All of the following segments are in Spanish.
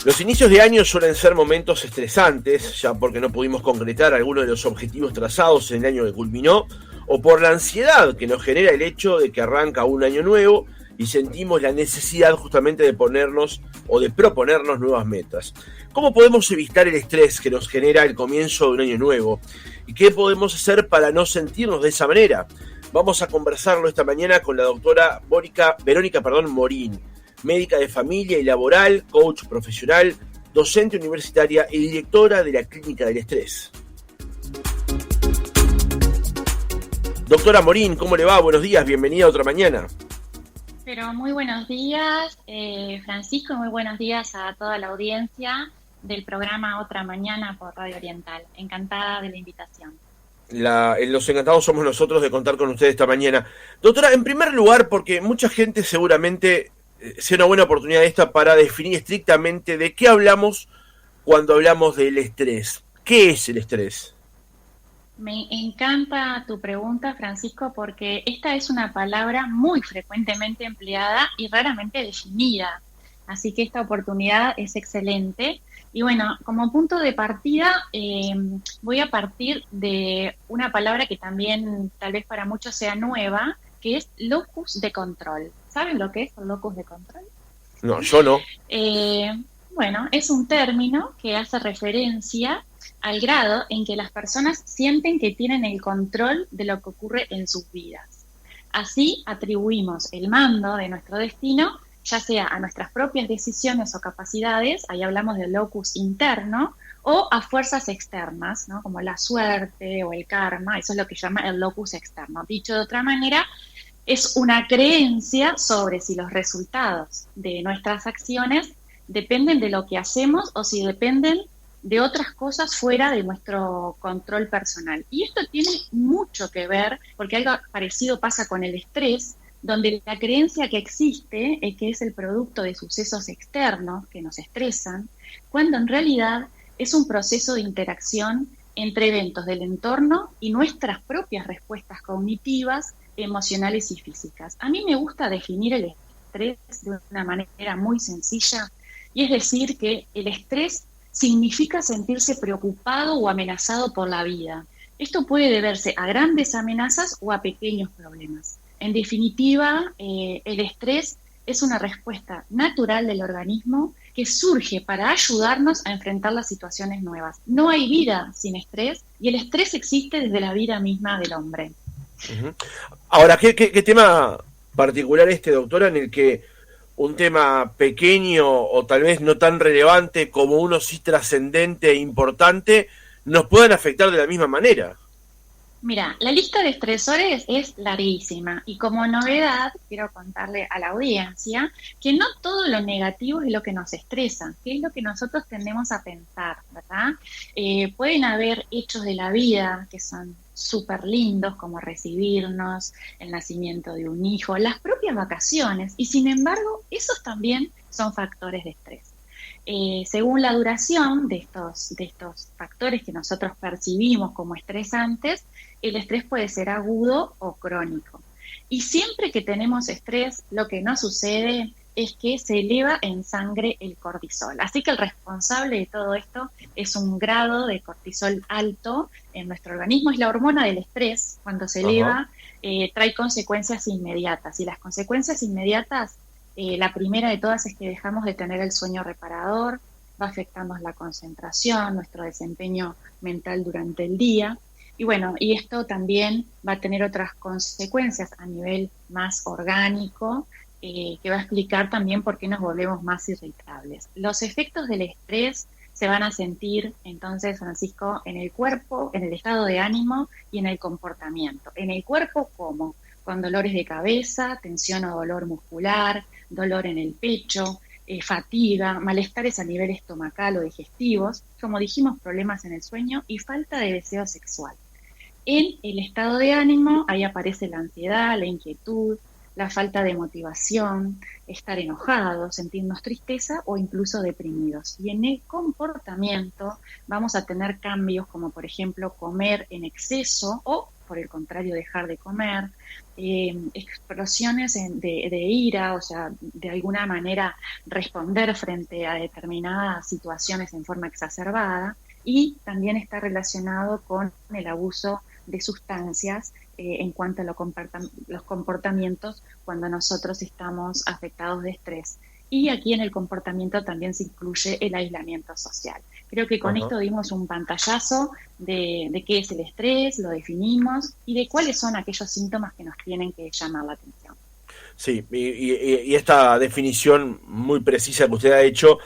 Los inicios de año suelen ser momentos estresantes, ya porque no pudimos concretar algunos de los objetivos trazados en el año que culminó, o por la ansiedad que nos genera el hecho de que arranca un año nuevo y sentimos la necesidad justamente de ponernos o de proponernos nuevas metas. ¿Cómo podemos evitar el estrés que nos genera el comienzo de un año nuevo? ¿Y qué podemos hacer para no sentirnos de esa manera? Vamos a conversarlo esta mañana con la doctora Verónica Morín, médica de familia y laboral, coach profesional, docente universitaria y directora de la Clínica del Estrés. Doctora Morín, ¿cómo le va? Buenos días, bienvenida a Otra Mañana. Pero muy buenos días, Francisco, muy buenos días a toda la audiencia del programa Otra Mañana por Radio Oriental. Encantada de la invitación. Los encantados somos nosotros de contar con ustedes esta mañana. Doctora, en primer lugar, porque mucha gente seguramente sea una buena oportunidad esta para definir estrictamente de qué hablamos cuando hablamos del estrés. ¿Qué es el estrés? Me encanta tu pregunta, Francisco, porque esta es una palabra muy frecuentemente empleada y raramente definida. Así que esta oportunidad es excelente. Y bueno, como punto de partida, voy a partir de una palabra que también tal vez para muchos sea nueva, que es locus de control. ¿Saben lo que es el locus de control? No, yo no. Bueno, es un término que hace referencia al grado en que las personas sienten que tienen el control de lo que ocurre en sus vidas. Así atribuimos el mando de nuestro destino, ya sea a nuestras propias decisiones o capacidades, ahí hablamos del locus interno, o a fuerzas externas, ¿no? Como la suerte o el karma, eso es lo que llama el locus externo. Dicho de otra manera, es una creencia sobre si los resultados de nuestras acciones dependen de lo que hacemos o si dependen de otras cosas fuera de nuestro control personal. Y esto tiene mucho que ver, porque algo parecido pasa con el estrés, donde la creencia que existe es que es el producto de sucesos externos que nos estresan, cuando en realidad es un proceso de interacción entre eventos del entorno y nuestras propias respuestas cognitivas, emocionales y físicas. A mí me gusta definir el estrés de una manera muy sencilla, y es decir que el estrés significa sentirse preocupado o amenazado por la vida. Esto puede deberse a grandes amenazas o a pequeños problemas. En definitiva, el estrés es una respuesta natural del organismo que surge para ayudarnos a enfrentar las situaciones nuevas. No hay vida sin estrés y el estrés existe desde la vida misma del hombre. Uh-huh. Ahora, ¿qué tema particular doctora, en el que un tema pequeño o tal vez no tan relevante como uno sí trascendente e importante nos puedan afectar de la misma manera? Mira, la lista de estresores es larguísima y como novedad quiero contarle a la audiencia que no todo lo negativo es lo que nos estresa, que es lo que nosotros tendemos a pensar, ¿verdad? Pueden haber hechos de la vida que son súper lindos, como recibirnos, el nacimiento de un hijo, las propias vacaciones, y sin embargo, esos también son factores de estrés. Según la duración de estos factores que nosotros percibimos como estresantes, el estrés puede ser agudo o crónico. Y siempre que tenemos estrés, lo que nos sucede es que se eleva en sangre el cortisol. Así que el responsable de todo esto es un grado de cortisol alto en nuestro organismo. Es la hormona del estrés. Cuando se eleva, trae consecuencias inmediatas. Y las consecuencias inmediatas, la primera de todas es que dejamos de tener el sueño reparador, va afectando la concentración, nuestro desempeño mental durante el día. Y bueno, y esto también va a tener otras consecuencias a nivel más orgánico, que va a explicar también por qué nos volvemos más irritables. Los efectos del estrés se van a sentir entonces, Francisco, en el cuerpo, en el estado de ánimo y en el comportamiento. En el cuerpo, ¿cómo? Con dolores de cabeza, tensión o dolor muscular, dolor en el pecho, fatiga, malestares a nivel estomacal o digestivos, como dijimos, problemas en el sueño y falta de deseo sexual. En el estado de ánimo, ahí aparece la ansiedad, la inquietud, la falta de motivación, estar enojados, sentirnos tristeza o incluso deprimidos. Y en el comportamiento vamos a tener cambios como, por ejemplo, comer en exceso o por el contrario, dejar de comer, explosiones de ira, o sea, de alguna manera responder frente a determinadas situaciones en forma exacerbada, y también está relacionado con el abuso de sustancias en cuanto a los comportamientos cuando nosotros estamos afectados de estrés. Y aquí en el comportamiento también se incluye el aislamiento social. Creo que con esto dimos un pantallazo de qué es el estrés, lo definimos y de cuáles son aquellos síntomas que nos tienen que llamar la atención. Sí, y esta definición muy precisa que usted ha hecho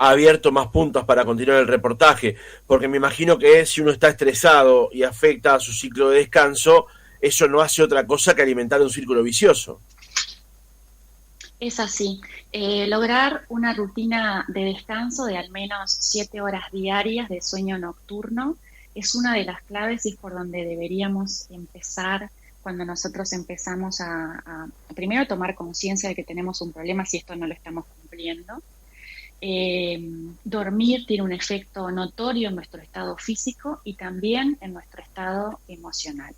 ha abierto más puntos para continuar el reportaje, porque me imagino que si uno está estresado y afecta a su ciclo de descanso, eso no hace otra cosa que alimentar un círculo vicioso. Es así. Lograr una rutina de descanso de al menos 7 horas diarias de sueño nocturno es una de las claves y es por donde deberíamos empezar cuando nosotros empezamos a primero tomar conciencia de que tenemos un problema si esto no lo estamos cumpliendo. Dormir tiene un efecto notorio en nuestro estado físico y también en nuestro estado emocional.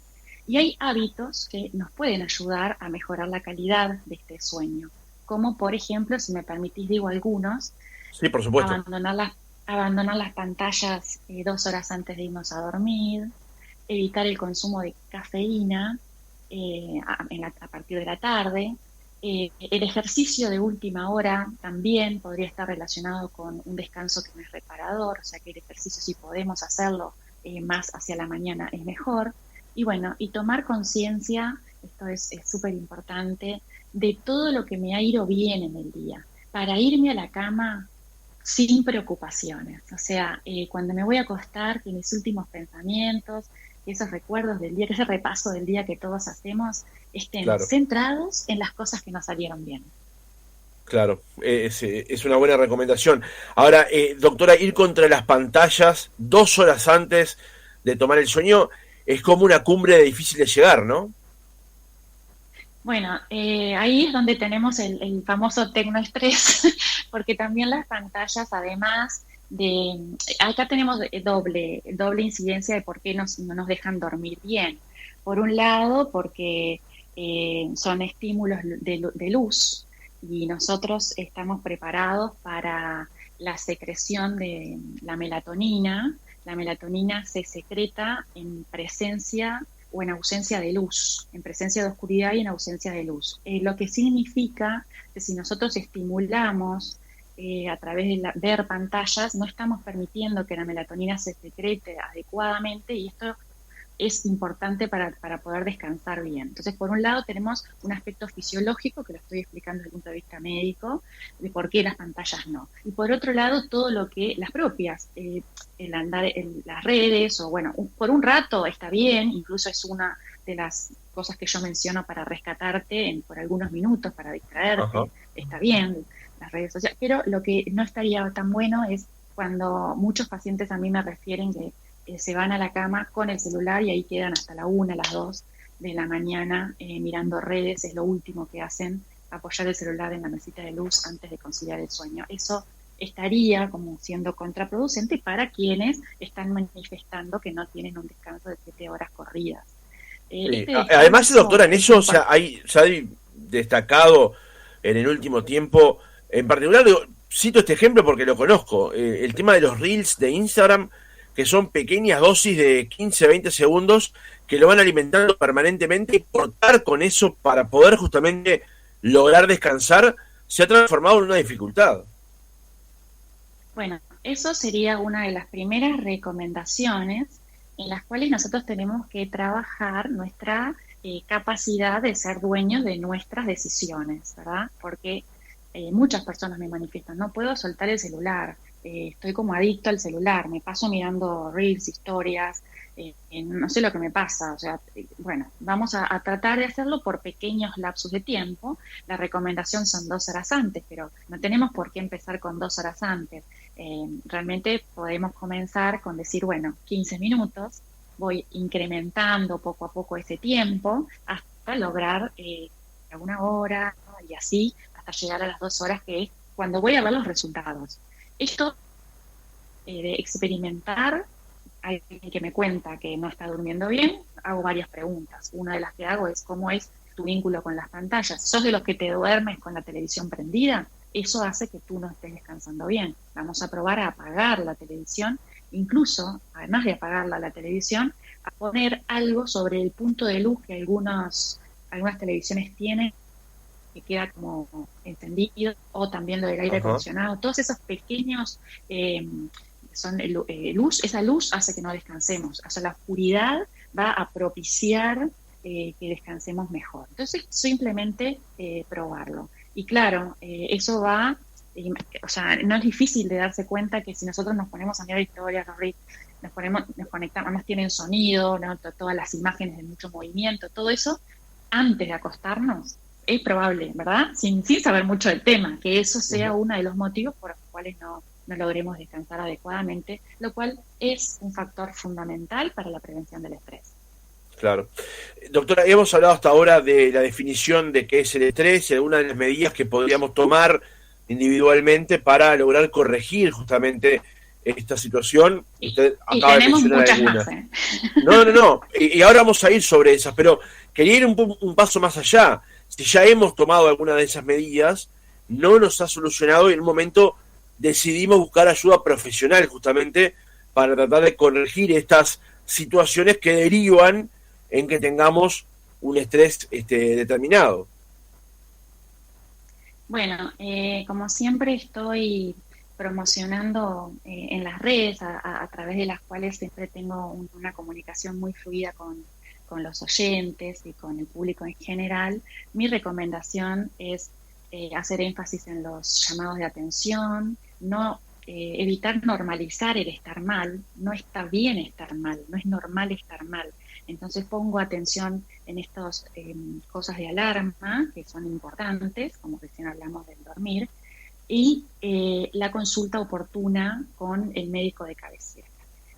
Y hay hábitos que nos pueden ayudar a mejorar la calidad de este sueño, como por ejemplo, si me permitís digo algunos, sí, por supuesto. abandonar las pantallas 2 horas antes de irnos a dormir, evitar el consumo de cafeína a partir de la tarde. El ejercicio de última hora también podría estar relacionado con un descanso que no es reparador, o sea que el ejercicio, si podemos hacerlo más hacia la mañana, es mejor. Y bueno, y tomar conciencia, esto es súper importante, de todo lo que me ha ido bien en el día, para irme a la cama sin preocupaciones. O sea, cuando me voy a acostar, que mis últimos pensamientos, esos recuerdos del día, que ese repaso del día que todos hacemos, estén centrados en las cosas que nos salieron bien. Claro, es una buena recomendación. Ahora, doctora, ir contra las pantallas 2 horas antes de tomar el sueño es como una cumbre difícil de llegar, ¿no? Bueno, ahí es donde tenemos el famoso tecnoestrés, porque también las pantallas, además acá tenemos doble incidencia de por qué no nos dejan dormir bien. Por un lado, porque son estímulos de luz y nosotros estamos preparados para la secreción de la melatonina. La melatonina se secreta en presencia o en ausencia de luz, en presencia de oscuridad y en ausencia de luz. Lo que significa que si nosotros estimulamos a través de ver pantallas, no estamos permitiendo que la melatonina se secrete adecuadamente y esto es importante para poder descansar bien. Entonces, por un lado tenemos un aspecto fisiológico, que lo estoy explicando desde el punto de vista médico, de por qué las pantallas no. Y por otro lado, todo lo que las propias, el andar en las redes, o bueno, por un rato está bien, incluso es una de las cosas que yo menciono para rescatarte por algunos minutos, para distraerte, está bien, las redes sociales. Pero lo que no estaría tan bueno es cuando muchos pacientes a mí me refieren que se van a la cama con el celular y ahí quedan hasta la 1, las 2 de la mañana mirando redes, es lo último que hacen, apoyar el celular en la mesita de luz antes de conciliar el sueño. Eso estaría como siendo contraproducente para quienes están manifestando que no tienen un descanso de 7 horas corridas. Además, doctora, en eso se ha destacado en el último tiempo, en particular, cito este ejemplo porque lo conozco, el tema de los reels de Instagram, que son pequeñas dosis de 15, 20 segundos que lo van alimentando permanentemente, y cortar con eso para poder justamente lograr descansar se ha transformado en una dificultad. Bueno, eso sería una de las primeras recomendaciones en las cuales nosotros tenemos que trabajar nuestra capacidad de ser dueños de nuestras decisiones, ¿verdad? Porque muchas personas me manifiestan, no puedo soltar el celular, estoy como adicto al celular, me paso mirando reels, historias, no sé lo que me pasa, o sea, bueno, vamos a tratar de hacerlo por pequeños lapsos de tiempo. La recomendación son 2 horas antes, pero no tenemos por qué empezar con 2 horas antes. Realmente podemos comenzar con decir, bueno, 15 minutos, voy incrementando poco a poco ese tiempo hasta lograr 1 hora y así hasta llegar a las 2 horas, que es cuando voy a ver los resultados. Esto de experimentar alguien que me cuenta que no está durmiendo bien, hago varias preguntas. Una de las que hago es cómo es tu vínculo con las pantallas. ¿Sos de los que te duermes con la televisión prendida? Eso hace que tú no estés descansando bien. Vamos a probar a apagar la televisión, incluso, además de apagarla la televisión, a poner algo sobre el punto de luz que algunas televisiones tienen, que queda como encendido, o también lo del aire acondicionado. Todos esos pequeños luz, esa luz hace que no descansemos. O sea, la oscuridad va a propiciar que descansemos mejor. Entonces, simplemente probarlo. Y claro, eso va, o sea, no es difícil de darse cuenta que si nosotros nos ponemos a mirar historias, nos conectamos, además tienen sonido, ¿no? Todas las imágenes de mucho movimiento, todo eso, antes de acostarnos, es probable, ¿verdad? Sin saber mucho del tema, que eso sea uno de los motivos por los cuales no logremos descansar adecuadamente, lo cual es un factor fundamental para la prevención del estrés. Claro. Doctora, hemos hablado hasta ahora de la definición de qué es el estrés y algunas de las medidas que podríamos tomar individualmente para lograr corregir justamente esta situación. Usted acaba de mencionar algunas. No. Y ahora vamos a ir sobre esas, pero quería ir un paso más allá. Si ya hemos tomado alguna de esas medidas, no nos ha solucionado y en un momento decidimos buscar ayuda profesional justamente para tratar de corregir estas situaciones que derivan en que tengamos un estrés determinado. Bueno, como siempre estoy promocionando en las redes a través de las cuales siempre tengo una comunicación muy fluida con los oyentes y con el público en general. Mi recomendación es hacer énfasis en los llamados de atención, no evitar normalizar el estar mal. No está bien estar mal, no es normal estar mal. Entonces pongo atención en estas cosas de alarma que son importantes, como recién hablamos del dormir, y la consulta oportuna con el médico de cabecera.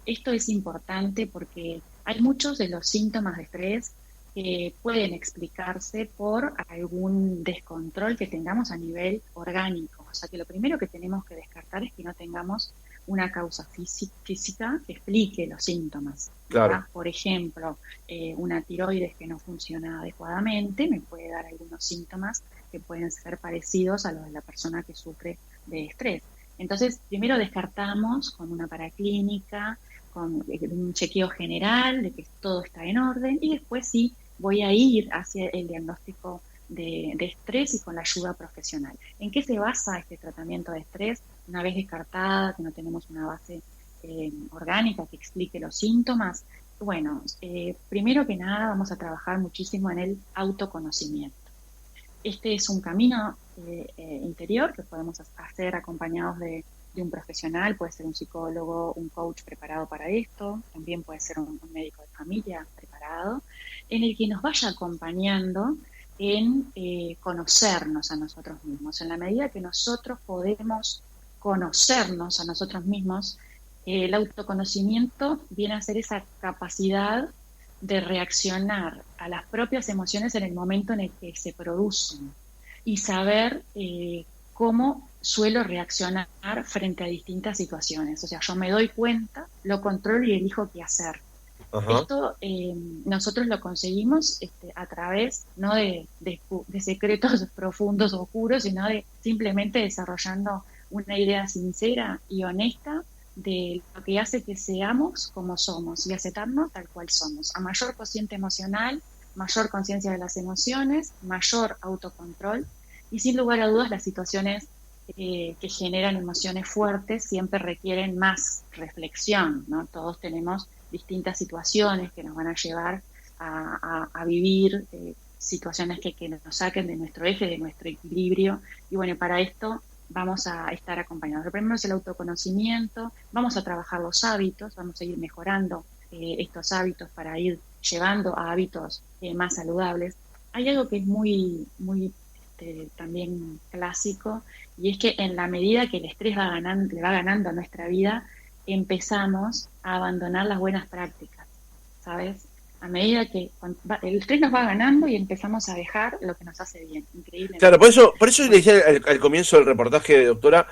Esto es importante porque hay muchos de los síntomas de estrés que pueden explicarse por algún descontrol que tengamos a nivel orgánico. O sea que lo primero que tenemos que descartar es que no tengamos una causa física que explique los síntomas. Claro. Por ejemplo, una tiroides que no funciona adecuadamente me puede dar algunos síntomas que pueden ser parecidos a los de la persona que sufre de estrés. Entonces, primero descartamos con una paraclínica, con un chequeo general de que todo está en orden, y después sí voy a ir hacia el diagnóstico de estrés y con la ayuda profesional. ¿En qué se basa este tratamiento de estrés? Una vez descartada, que no tenemos una base orgánica que explique los síntomas, bueno, primero que nada vamos a trabajar muchísimo en el autoconocimiento. Este es un camino interior que podemos hacer acompañados de un profesional, puede ser un psicólogo, un coach preparado para esto, también puede ser un médico de familia preparado, en el que nos vaya acompañando en conocernos a nosotros mismos. En la medida que nosotros podemos conocernos a nosotros mismos, el autoconocimiento viene a ser esa capacidad de reaccionar a las propias emociones en el momento en el que se producen y saber cómo suelo reaccionar frente a distintas situaciones. O sea, yo me doy cuenta, lo controlo y elijo qué hacer. Ajá. Esto nosotros lo conseguimos a través no de secretos profundos o oscuros, sino de simplemente desarrollando una idea sincera y honesta de lo que hace que seamos como somos y aceptarnos tal cual somos. A mayor cociente emocional, mayor conciencia de las emociones, mayor autocontrol y sin lugar a dudas las situaciones que generan emociones fuertes siempre requieren más reflexión, ¿no? Todos tenemos distintas situaciones que nos van a llevar a vivir situaciones que nos saquen de nuestro eje, de nuestro equilibrio, y bueno, para esto vamos a estar acompañados. Lo primero es el autoconocimiento, vamos a trabajar los hábitos, vamos a ir mejorando estos hábitos para ir llevando a hábitos más saludables. Hay algo que es muy también clásico, y es que en la medida que el estrés le va ganando a nuestra vida, empezamos a abandonar las buenas prácticas, ¿sabes? A medida que el estrés nos va ganando y empezamos a dejar lo que nos hace bien. Increíble. Claro, por eso le decía al comienzo del reportaje, doctora,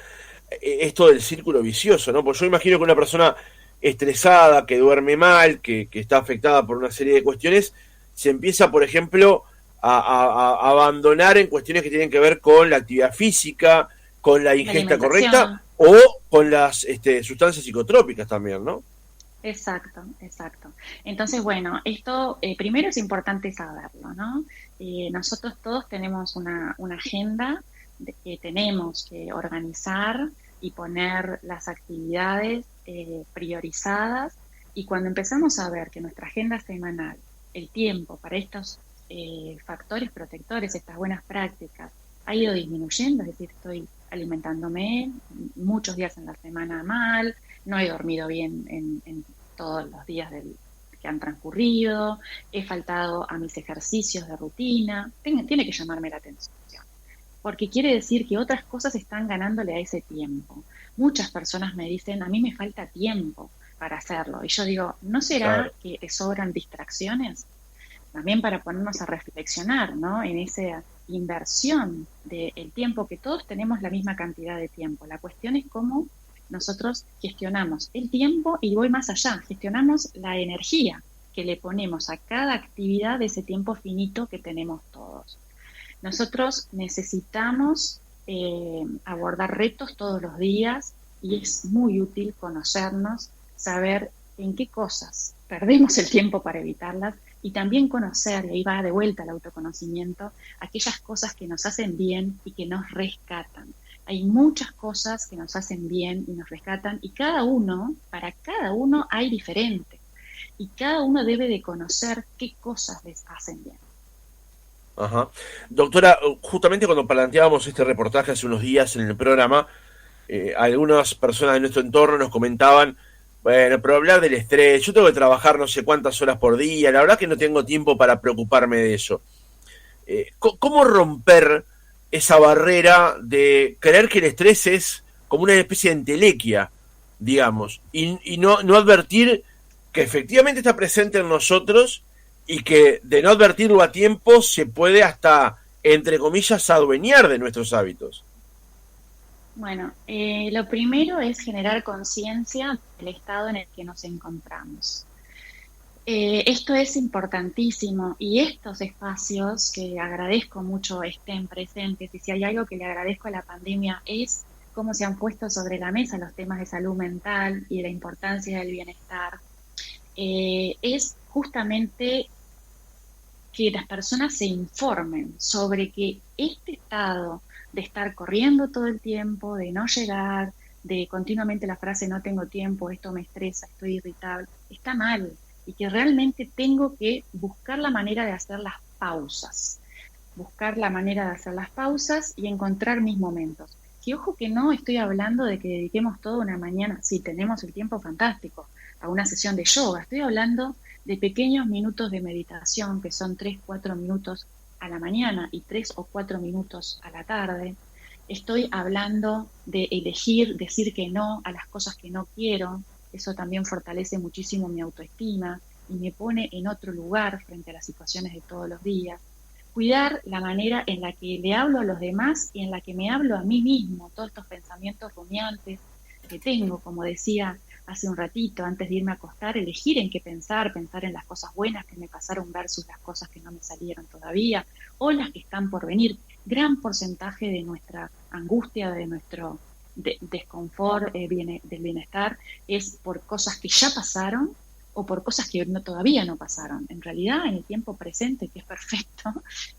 esto del círculo vicioso, ¿no? Pues yo imagino que una persona estresada, que duerme mal, que está afectada por una serie de cuestiones, se empieza, por ejemplo, a abandonar en cuestiones que tienen que ver con la actividad física, con la ingesta correcta o con las sustancias psicotrópicas también, ¿no? Exacto, exacto. Entonces, bueno, esto primero es importante saberlo, ¿no? Nosotros todos tenemos una agenda que tenemos que organizar y poner las actividades priorizadas, y cuando empezamos a ver que nuestra agenda semanal, el tiempo para estos factores protectores, estas buenas prácticas, ha ido disminuyendo, es decir, estoy alimentándome muchos días en la semana mal, no he dormido bien en todos los días que han transcurrido, he faltado a mis ejercicios de rutina, tiene que llamarme la atención, porque quiere decir que otras cosas están ganándole a ese tiempo. Muchas personas me dicen, a mí me falta tiempo para hacerlo, y yo digo, ¿no será que te sobran distracciones? También para ponernos a reflexionar, ¿no? En esa inversión del tiempo, que todos tenemos la misma cantidad de tiempo. La cuestión es cómo nosotros gestionamos el tiempo, y voy más allá, gestionamos la energía que le ponemos a cada actividad de ese tiempo finito que tenemos todos. Nosotros necesitamos abordar retos todos los días, y es muy útil conocernos, saber en qué cosas perdemos el tiempo para evitarlas, y también conocer, y ahí va de vuelta el autoconocimiento, aquellas cosas que nos hacen bien y que nos rescatan. Hay muchas cosas que nos hacen bien y nos rescatan, y para cada uno hay diferente, y cada uno debe de conocer qué cosas les hacen bien. Ajá. Doctora, justamente cuando planteábamos este reportaje hace unos días en el programa, algunas personas de nuestro entorno nos comentaban, bueno, pero hablar del estrés, yo tengo que trabajar no sé cuántas horas por día, la verdad que no tengo tiempo para preocuparme de eso. ¿Cómo romper esa barrera de creer que el estrés es como una especie de entelequia, digamos, y no advertir que efectivamente está presente en nosotros, y que de no advertirlo a tiempo se puede hasta, entre comillas, adueñar de nuestros hábitos? Bueno, lo primero es generar conciencia del estado en el que nos encontramos. Esto es importantísimo, y estos espacios, que agradezco mucho estén presentes, y si hay algo que le agradezco a la pandemia es cómo se han puesto sobre la mesa los temas de salud mental y de la importancia del bienestar, es justamente que las personas se informen sobre que este estado de estar corriendo todo el tiempo, de no llegar, de continuamente la frase no tengo tiempo, esto me estresa, estoy irritable, está mal, y que realmente tengo que buscar la manera de hacer las pausas, y encontrar mis momentos. Que ojo que no estoy hablando de que dediquemos toda una mañana, si tenemos el tiempo fantástico, a una sesión de yoga, estoy hablando de pequeños minutos de meditación, que son 3-4 minutos a la mañana y 3 o 4 minutos a la tarde. Estoy hablando de elegir, decir que no a las cosas que no quiero. Eso también fortalece muchísimo mi autoestima y me pone en otro lugar frente a las situaciones de todos los días. Cuidar la manera en la que le hablo a los demás y en la que me hablo a mí mismo, todos estos pensamientos rumiantes que tengo, como decía hace un ratito, antes de irme a acostar, elegir en qué pensar en las cosas buenas que me pasaron versus las cosas que no me salieron todavía, o las que están por venir. Gran porcentaje de nuestra angustia, de nuestro desconfort, del bienestar, es por cosas que ya pasaron o por cosas que todavía no pasaron. En realidad, en el tiempo presente, que es perfecto,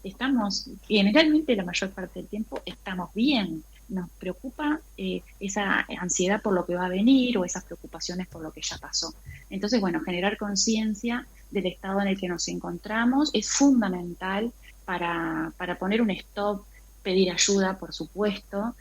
estamos, generalmente la mayor parte del tiempo, estamos bien. Nos preocupa esa ansiedad por lo que va a venir, o esas preocupaciones por lo que ya pasó. Entonces, bueno, generar conciencia del estado en el que nos encontramos es fundamental para poner un stop, pedir ayuda, por supuesto,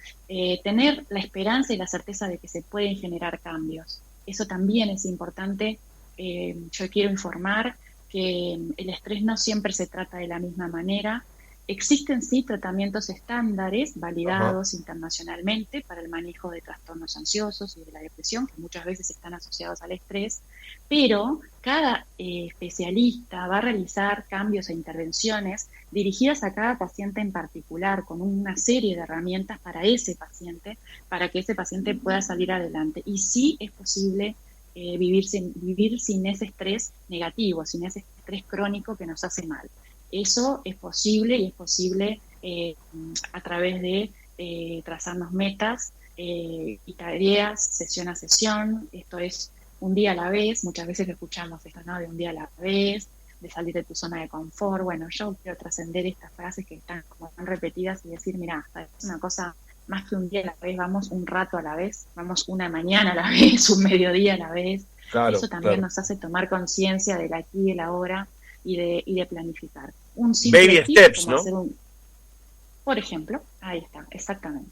tener la esperanza y la certeza de que se pueden generar cambios. Eso también es importante. Yo quiero informar que el estrés no siempre se trata de la misma manera. Existen sí tratamientos estándares validados internacionalmente para el manejo de trastornos ansiosos y de la depresión, que muchas veces están asociados al estrés, pero cada especialista va a realizar cambios e intervenciones dirigidas a cada paciente en particular, con una serie de herramientas para ese paciente, para que ese paciente pueda salir adelante. Y sí es posible vivir sin ese estrés negativo, sin ese estrés crónico que nos hace mal. Eso es posible y es posible a través de trazarnos metas y tareas, sesión a sesión. Esto es un día a la vez. Muchas veces lo escuchamos esto, ¿no? De un día a la vez, de salir de tu zona de confort. Bueno, yo quiero trascender estas frases que están como tan repetidas y decir, mira, es una cosa más que un día a la vez, vamos un rato a la vez, vamos una mañana a la vez, un mediodía a la vez. Claro, eso también nos hace tomar conciencia del aquí y el ahora y de planificar. Un baby steps, ¿no? Por ejemplo, ahí está, exactamente.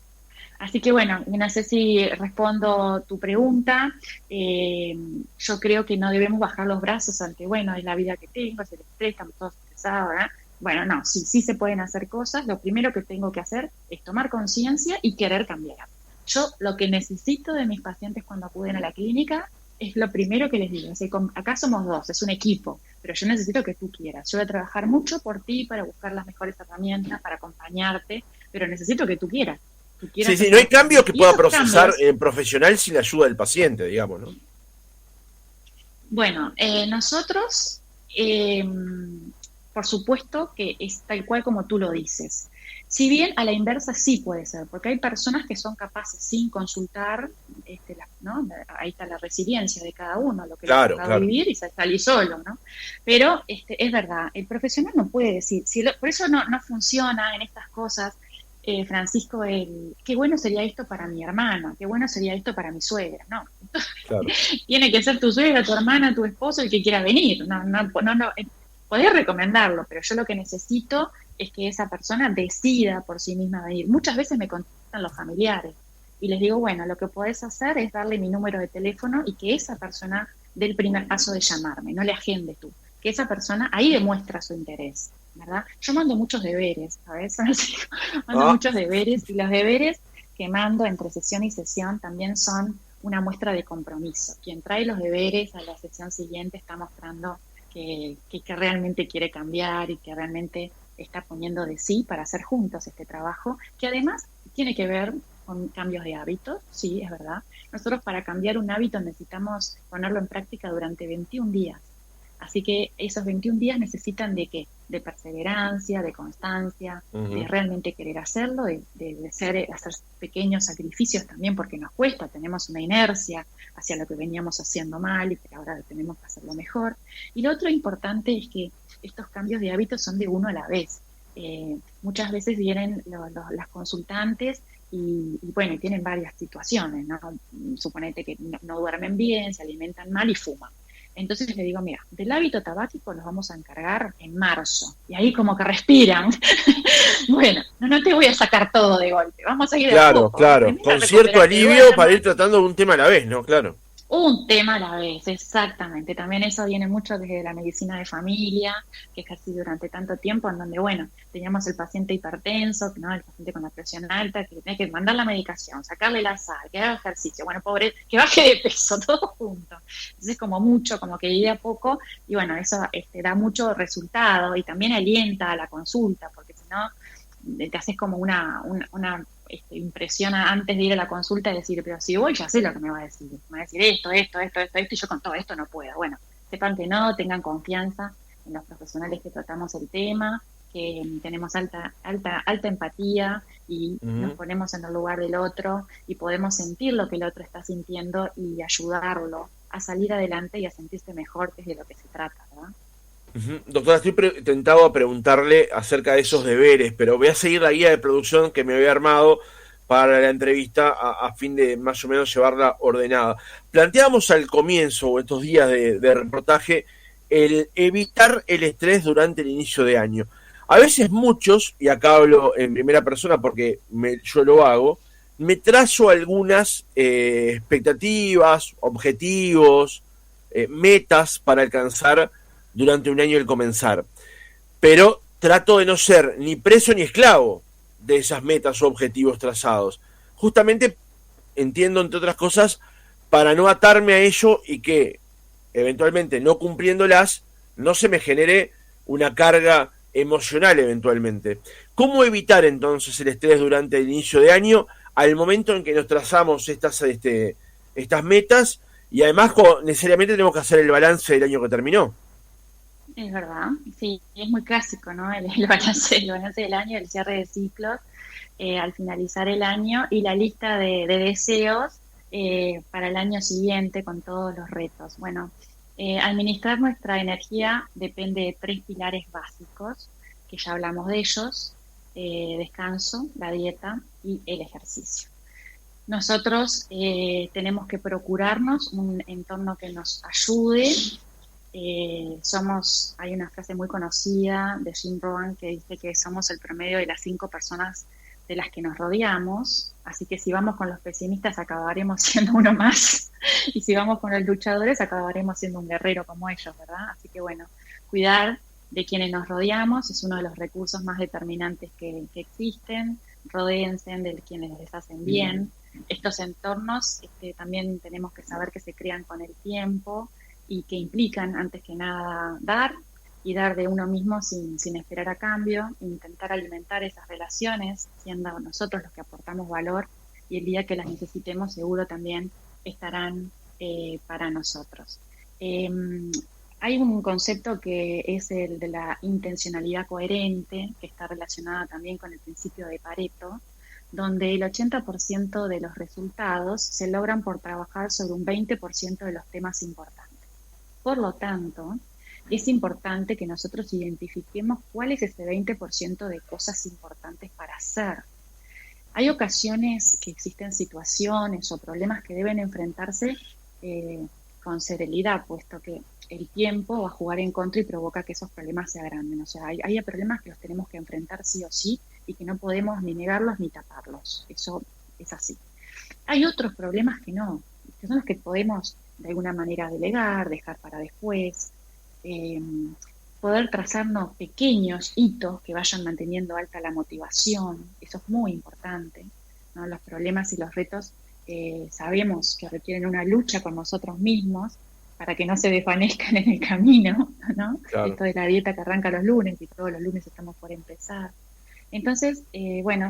Así que bueno, no sé si respondo tu pregunta. Yo creo que no debemos bajar los brazos ante, bueno, es la vida que tengo, es el estrés, estamos todos estresados, ¿verdad? Bueno, no, sí se pueden hacer cosas. Lo primero que tengo que hacer es tomar conciencia y querer cambiar. Yo lo que necesito de mis pacientes cuando acuden a la clínica es lo primero que les digo. Es decir, acá somos dos, es un equipo, pero yo necesito que tú quieras. Yo voy a trabajar mucho por ti para buscar las mejores herramientas, para acompañarte, pero necesito que tú quieras. Sí, no hay cambio que pueda procesar profesional sin la ayuda del paciente, digamos, ¿no? Bueno, nosotros, por supuesto que es tal cual como tú lo dices. Si bien a la inversa sí puede ser, porque hay personas que son capaces sin consultar, ¿no? Ahí está la resiliencia de cada uno, lo que le ha tocado vivir y salir solo, ¿no? Pero es verdad, el profesional no puede decir, por eso no funciona en estas cosas. Francisco, qué bueno sería esto para mi hermano, qué bueno sería esto para mi suegra, no. Claro. Tiene que ser tu suegra, tu hermana, tu esposo el que quiera venir, no, podés recomendarlo, pero yo lo que necesito es que esa persona decida por sí misma venir. Muchas veces me contactan los familiares y les digo, bueno, lo que podés hacer es darle mi número de teléfono y que esa persona dé el primer paso de llamarme, no le agendes tú, que esa persona ahí demuestra su interés, ¿verdad? Yo mando muchos deberes, ¿sabes? Mando muchos deberes y los deberes que mando entre sesión y sesión también son una muestra de compromiso. Quien trae los deberes a la sesión siguiente está mostrando que realmente quiere cambiar y que realmente está poniendo de sí para hacer juntos este trabajo, que además tiene que ver con cambios de hábitos, sí, es verdad. Nosotros para cambiar un hábito necesitamos ponerlo en práctica durante 21 días. Así que esos 21 días necesitan ¿de qué? De perseverancia, de constancia, de realmente querer hacerlo, de hacer pequeños sacrificios también porque nos cuesta, tenemos una inercia hacia lo que veníamos haciendo mal y que ahora tenemos que hacerlo mejor. Y lo otro importante es que estos cambios de hábitos son de uno a la vez. Muchas veces vienen las consultantes y bueno, tienen varias situaciones, ¿no? Suponete que no duermen bien, se alimentan mal y fuman. Entonces le digo, mira, del hábito tabáquico los vamos a encargar en marzo. Y ahí como que respiran. Bueno, no te voy a sacar todo de golpe. Vamos a ir de a poco. Claro, con cierto alivio para ir tratando un tema a la vez, ¿no? Claro. Un tema a la vez, exactamente. También eso viene mucho desde la medicina de familia, que ejercí durante tanto tiempo, en donde, bueno, teníamos el paciente hipertenso, ¿no? El paciente con la presión alta, que tenía que mandar la medicación, sacarle la sal, que haga ejercicio, bueno, pobre, que baje de peso, todo junto. Entonces, como mucho, como que ir a poco, y bueno, eso da mucho resultado y también alienta a la consulta, porque si no, te haces como una impresión antes de ir a la consulta y decir, pero si voy ya sé lo que me va a decir. Me va a decir esto, y yo con todo esto no puedo. Bueno, sepan que no, tengan confianza en los profesionales que tratamos el tema, que tenemos alta empatía y nos ponemos en el lugar del otro y podemos sentir lo que el otro está sintiendo y ayudarlo a salir adelante y a sentirse mejor, que es de lo que se trata, ¿verdad? Doctora, estoy tentado a preguntarle acerca de esos deberes, pero voy a seguir la guía de producción que me había armado para la entrevista a fin de más o menos llevarla ordenada. Planteamos al comienzo, o estos días de reportaje, el evitar el estrés durante el inicio de año. A veces muchos, y acá hablo en primera persona porque yo lo hago, me trazo algunas expectativas, objetivos, metas para alcanzar durante un año al comenzar, pero trato de no ser ni preso ni esclavo de esas metas o objetivos trazados, justamente entiendo, entre otras cosas, para no atarme a ello y que eventualmente no cumpliéndolas no se me genere una carga emocional eventualmente. ¿Cómo evitar entonces el estrés durante el inicio de año al momento en que nos trazamos estas metas Y además necesariamente tenemos que hacer el balance del año que terminó. Es verdad, sí, es muy clásico, ¿no? El balance del año, el cierre de ciclos, al finalizar el año y la lista de deseos para el año siguiente con todos los retos. Bueno, administrar nuestra energía depende de 3 pilares básicos, que ya hablamos de ellos: descanso, la dieta y el ejercicio. Nosotros tenemos que procurarnos un entorno que nos ayude. Hay una frase muy conocida de Jim Rohn que dice que somos el promedio de las 5 personas de las que nos rodeamos, así que si vamos con los pesimistas acabaremos siendo uno más, y si vamos con los luchadores acabaremos siendo un guerrero como ellos, ¿verdad? Así que bueno, cuidar de quienes nos rodeamos es uno de los recursos más determinantes que existen. Rodéense de quienes les hacen bien. Estos entornos también tenemos que saber que se crean con el tiempo y que implican, antes que nada, dar de uno mismo sin esperar a cambio, intentar alimentar esas relaciones, siendo nosotros los que aportamos valor, y el día que las necesitemos seguro también estarán para nosotros. Hay un concepto que es el de la intencionalidad coherente, que está relacionada también con el principio de Pareto, donde el 80% de los resultados se logran por trabajar sobre un 20% de los temas importantes. Por lo tanto, es importante que nosotros identifiquemos cuál es ese 20% de cosas importantes para hacer. Hay ocasiones que existen situaciones o problemas que deben enfrentarse con serenidad, puesto que el tiempo va a jugar en contra y provoca que esos problemas se agranden. O sea, hay problemas que los tenemos que enfrentar sí o sí y que no podemos ni negarlos ni taparlos. Eso es así. Hay otros problemas que no, que son los que podemos de alguna manera delegar, dejar para después, poder trazarnos pequeños hitos que vayan manteniendo alta la motivación. Eso es muy importante, ¿no? Los problemas y los retos sabemos que requieren una lucha con nosotros mismos para que no se desvanezcan en el camino, ¿no? Claro. Esto de la dieta que arranca los lunes y todos los lunes estamos por empezar. Entonces,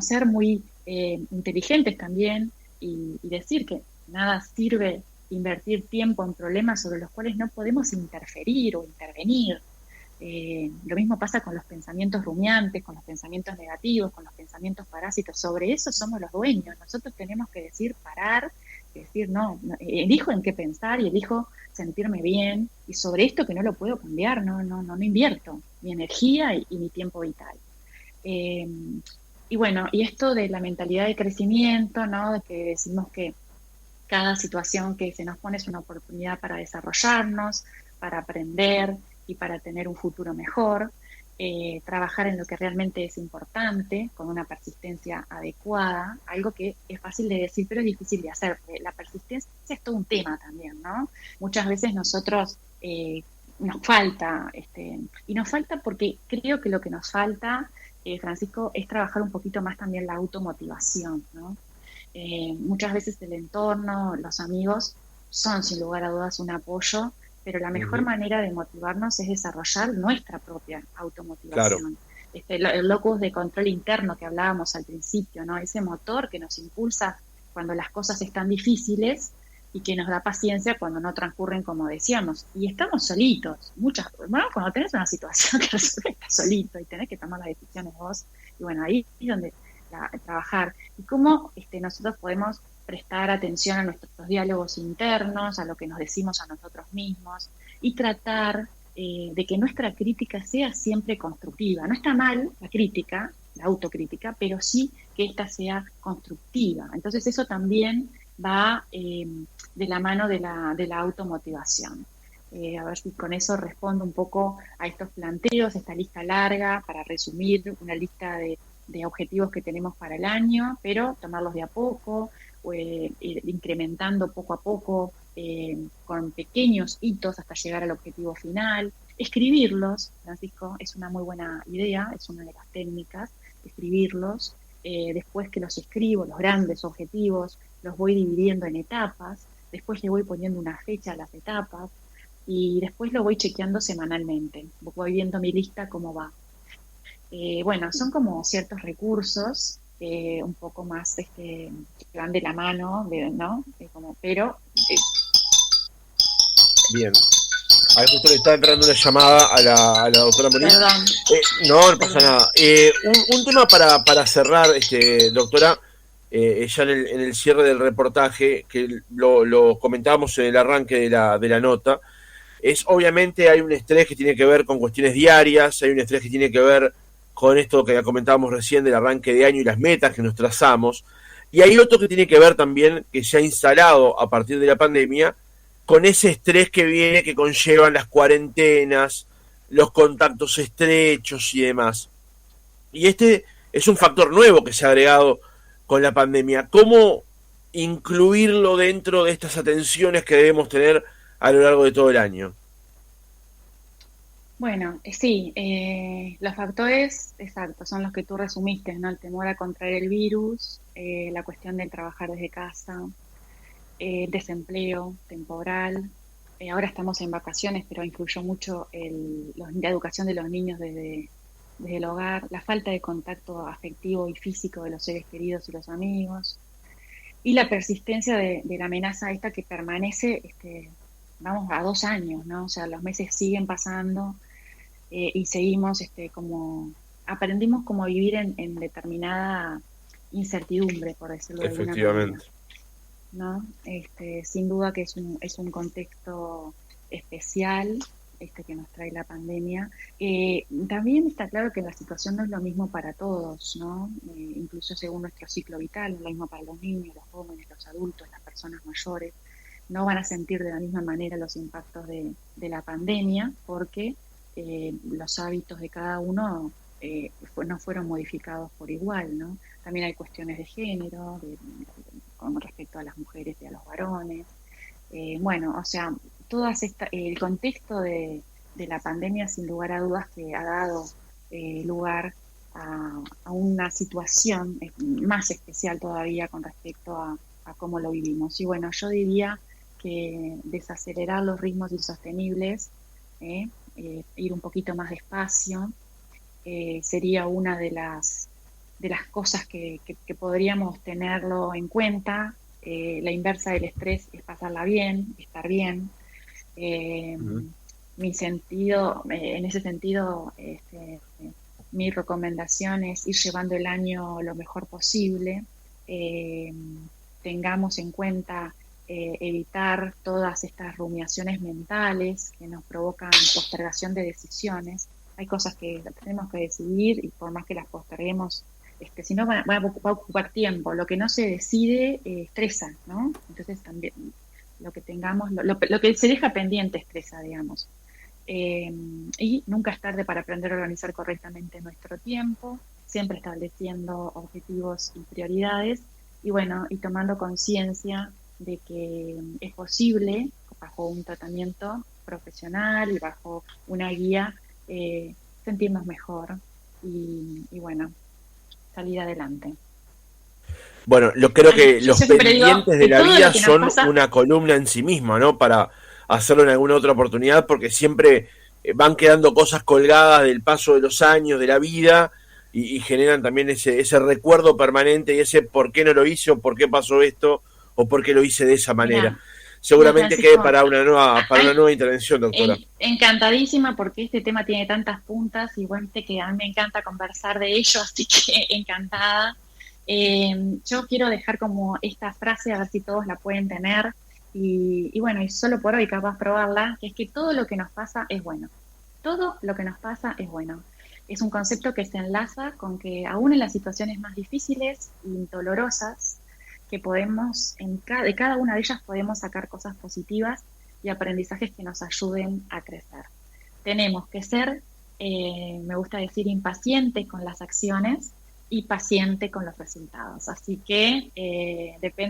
ser muy inteligentes también y decir que nada sirve invertir tiempo en problemas sobre los cuales no podemos interferir o intervenir. Lo mismo pasa con los pensamientos rumiantes, con los pensamientos negativos, con los pensamientos parásitos. Sobre eso somos los dueños. Nosotros tenemos que parar, decir, no, elijo en qué pensar y elijo sentirme bien, y sobre esto que no lo puedo cambiar, no invierto mi energía y mi tiempo vital. Y esto de la mentalidad de crecimiento, ¿no? De que decimos que cada situación que se nos pone es una oportunidad para desarrollarnos, para aprender y para tener un futuro mejor. Trabajar en lo que realmente es importante, con una persistencia adecuada, algo que es fácil de decir pero es difícil de hacer. La persistencia es todo un tema también, ¿no? Muchas veces nosotros nos falta, y nos falta porque creo que lo que nos falta, Francisco, es trabajar un poquito más también la automotivación, ¿no? Muchas veces el entorno, los amigos, son sin lugar a dudas un apoyo, pero la mejor manera de motivarnos es desarrollar nuestra propia automotivación. Claro. El locus de control interno que hablábamos al principio, ¿no? Ese motor que nos impulsa cuando las cosas están difíciles y que nos da paciencia cuando no transcurren como decíamos. Y estamos solitos, cuando tenés una situación que resuelve, estás solito y tenés que tomar las decisiones vos. Y bueno, ahí es donde trabajar. Y cómo nosotros podemos prestar atención a nuestros diálogos internos, a lo que nos decimos a nosotros mismos, y tratar de que nuestra crítica sea siempre constructiva. No está mal la crítica, la autocrítica, pero sí que ésta sea constructiva. Entonces eso también va de la mano de la automotivación. A ver si con eso respondo un poco a estos planteos, esta lista larga, para resumir, una lista de objetivos que tenemos para el año, pero tomarlos de a poco, incrementando poco a poco, con pequeños hitos hasta llegar al objetivo final. Escribirlos, Francisco, es una muy buena idea, es una de las técnicas, escribirlos. Después que los escribo, los grandes objetivos, los voy dividiendo en etapas, después le voy poniendo una fecha a las etapas, y después lo voy chequeando semanalmente, voy viendo mi lista cómo va. Son como ciertos recursos un poco más que van de la mano, ¿no? Bien. A ver, justo le está entrando una llamada a la doctora Morín. Perdón. No pasa nada. Un tema para cerrar, doctora, ya en el cierre del reportaje, que lo comentábamos en el arranque de la nota, es obviamente hay un estrés que tiene que ver con cuestiones diarias, hay un estrés que tiene que ver con esto que ya comentábamos recién del arranque de año y las metas que nos trazamos, y hay otro que tiene que ver también, que se ha instalado a partir de la pandemia, con ese estrés que viene, que conllevan las cuarentenas, los contactos estrechos y demás. Y este es un factor nuevo que se ha agregado con la pandemia. ¿Cómo incluirlo dentro de estas atenciones que debemos tener a lo largo de todo el año? Bueno, sí, los factores exactos son los que tú resumiste, ¿no? El temor a contraer el virus, la cuestión de trabajar desde casa, desempleo temporal. Ahora estamos en vacaciones, pero influyó mucho la educación de los niños desde el hogar, la falta de contacto afectivo y físico de los seres queridos y los amigos, y la persistencia de la amenaza esta que permanece, vamos a 2 años, ¿no? O sea, los meses siguen pasando y seguimos aprendimos como a vivir en determinada incertidumbre, por decirlo de alguna manera, ¿no? Sin duda que es un contexto especial que nos trae la pandemia. También está claro que la situación no es lo mismo para todos, ¿no? Incluso según nuestro ciclo vital, no es lo mismo para los niños, los jóvenes, los adultos, las personas mayores. No van a sentir de la misma manera los impactos de la pandemia porque los hábitos de cada uno no fueron modificados por igual, ¿no? También hay cuestiones de género, con respecto a las mujeres y a los varones. O sea, el contexto de la pandemia, sin lugar a dudas, que ha dado lugar a una situación más especial todavía con respecto a cómo lo vivimos. Y bueno, yo diría que desacelerar los ritmos insostenibles, ir un poquito más despacio, sería una de las cosas que podríamos tenerlo en cuenta. La inversa del estrés es pasarla bien, estar bien. Mi sentido, en ese sentido, mi recomendación es ir llevando el año lo mejor posible. Tengamos en cuenta evitar todas estas rumiaciones mentales que nos provocan postergación de decisiones. Hay cosas que tenemos que decidir y por más que las posterguemos, si no va a ocupar tiempo. Lo que no se decide estresa, ¿no? Entonces también lo que tengamos, lo que se deja pendiente estresa, digamos. Y nunca es tarde para aprender a organizar correctamente nuestro tiempo, siempre estableciendo objetivos y prioridades, y bueno, y tomando conciencia de que es posible, bajo un tratamiento profesional y bajo una guía, sentirnos mejor y bueno, salir adelante. Bueno, creo que los pendientes de la vida son pasa, una columna en sí misma, ¿no? Para hacerlo en alguna otra oportunidad, porque siempre van quedando cosas colgadas del paso de los años, de la vida, y generan también ese recuerdo permanente y ese por qué no lo hice, o por qué pasó esto, o por qué lo hice de esa manera. Mira, seguramente quede para una nueva intervención, doctora. Encantadísima, porque este tema tiene tantas puntas y bueno, que a mí me encanta conversar de ello, así que encantada. Yo quiero dejar como esta frase, a ver si todos la pueden tener, y bueno, y solo por hoy capaz probarla, que es que todo lo que nos pasa es bueno. Todo lo que nos pasa es bueno. Es un concepto que se enlaza con que aún en las situaciones más difíciles y dolorosas, que podemos, de cada una de ellas podemos sacar cosas positivas y aprendizajes que nos ayuden a crecer. Tenemos que ser, me gusta decir, impacientes con las acciones y paciente con los resultados. Así que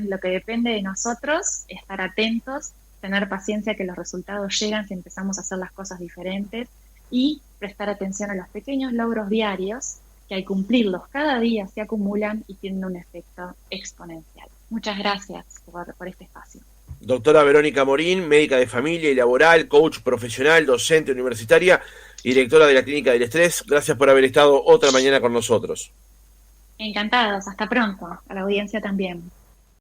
lo que depende de nosotros, estar atentos, tener paciencia que los resultados llegan si empezamos a hacer las cosas diferentes y prestar atención a los pequeños logros diarios que al cumplirlos cada día se acumulan y tienen un efecto exponencial. Muchas gracias por este espacio. Doctora Verónica Morín, médica de familia y laboral, coach profesional, docente universitaria y directora de la Clínica del Estrés. Gracias por haber estado otra mañana con nosotros. Encantados, hasta pronto. A la audiencia también.